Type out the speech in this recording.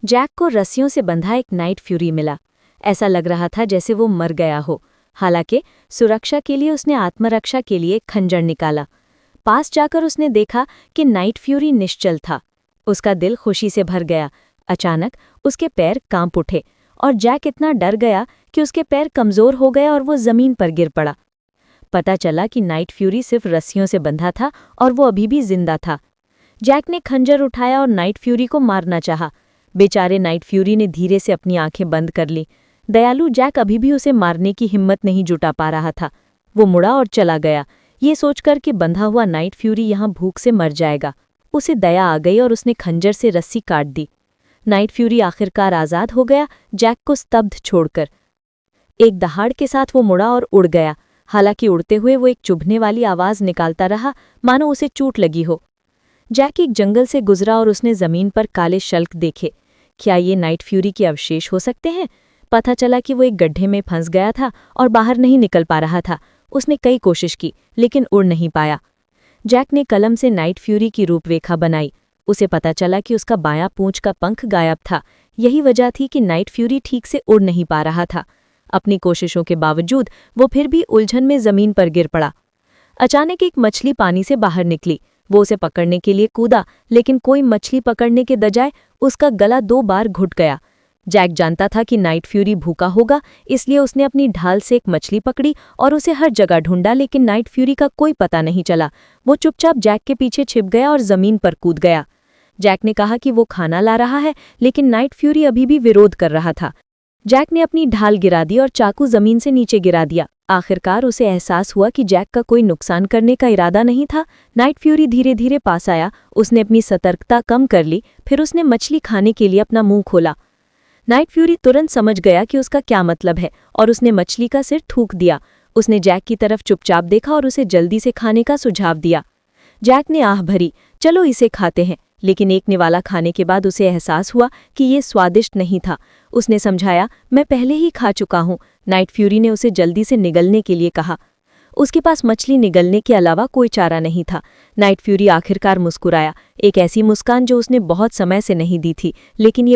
Jack को रस्सियों से बंधा एक नाइट फ्यूरी मिला। ऐसा लग रहा था जैसे वो मर गया हो। हालांकि सुरक्षा के लिए उसने आत्मरक्षा के लिए खंजर निकाला। पास जाकर उसने देखा कि नाइट फ्यूरी निश्चल था। उसका दिल खुशी से भर गया। अचानक उसके पैर कांप उठे और जैक इतना डर गया कि उसके पैर कमजोर हो गए और वो जमीन पर गिर पड़ा। पता चला कि नाइट फ्यूरी सिर्फ रस्सियों से बंधा था और वो अभी भी जिंदा था। जैक ने खंजर उठाया और नाइट फ्यूरी को मारना चाहा। बेचारे नाइट फ्यूरी ने धीरे से अपनी आंखें बंद कर ली। दयालु जैक अभी भी उसे मारने की हिम्मत नहीं जुटा पा रहा था। वो मुड़ा और चला गया, ये सोचकर कि बंधा हुआ नाइट फ्यूरी यहाँ भूख से मर जाएगा। उसे दया आ गई और उसने खंजर से रस्सी काट दी। नाइट फ्यूरी आखिरकार आज़ाद हो गया, जैक को स्तब्ध छोड़कर। एक दहाड़ के साथ वो मुड़ा और उड़ गया। हालांकि उड़ते हुए वो एक चुभने वाली आवाज़ निकालता रहा, मानो उसे चोट लगी हो। जैक एक जंगल से गुजरा और उसने जमीन पर काले शल्क देखे। क्या ये नाइट फ्यूरी के अवशेष हो सकते हैं? पता चला कि वो एक गड्ढे में फंस गया था और बाहर नहीं निकल पा रहा था। उसने कई कोशिश की लेकिन उड़ नहीं पाया। जैक ने कलम से नाइट फ्यूरी की रूपरेखा बनाई। उसे पता चला कि उसका बायां पूंछ का पंख गायब था। यही वजह थी कि नाइट फ्यूरी ठीक से उड़ नहीं पा रहा था। अपनी कोशिशों के बावजूद वो फिर भी उलझन में जमीन पर गिर पड़ा। अचानक एक मछली पानी से बाहर निकली। वो उसे पकड़ने के लिए कूदा, लेकिन कोई मछली पकड़ने के बजाय उसका गला 2 बार घुट गया। जैक जानता था कि नाइट फ्यूरी भूखा होगा, इसलिए उसने अपनी ढाल से एक मछली पकड़ी और उसे हर जगह ढूंढा, लेकिन नाइट फ्यूरी का कोई पता नहीं चला। वो चुपचाप जैक के पीछे छिप गया और जमीन पर कूद गया। जैक ने कहा कि वो खाना ला रहा है, लेकिन नाइट फ्यूरी अभी भी विरोध कर रहा था। जैक ने अपनी ढाल गिरा दी और चाकू जमीन से नीचे गिरा दिया। आखिरकार उसे एहसास हुआ कि जैक का कोई नुकसान करने का इरादा नहीं था। नाइट फ्यूरी धीरे धीरे पास आया। उसने अपनी सतर्कता कम कर ली, फिर उसने मछली खाने के लिए अपना मुंह खोला। नाइट फ्यूरी तुरंत समझ गया कि उसका क्या मतलब है और उसने मछली का सिर थूक दिया। उसने जैक की तरफ चुपचाप देखा और उसे जल्दी से खाने का सुझाव दिया। जैक ने आह भरी, चलो इसे खाते हैं, लेकिन एक निवाला खाने के बाद उसे एहसास हुआ कि ये स्वादिष्ट नहीं था। उसने समझाया, मैं पहले ही खा चुका हूँ। नाइट फ्यूरी ने उसे जल्दी से निगलने के लिए कहा। उसके पास मछली निगलने के अलावा कोई चारा नहीं था। नाइट फ्यूरी आखिरकार मुस्कुराया, एक ऐसी मुस्कान जो उसने बहुत समय से नहीं दी थी, लेकिन ये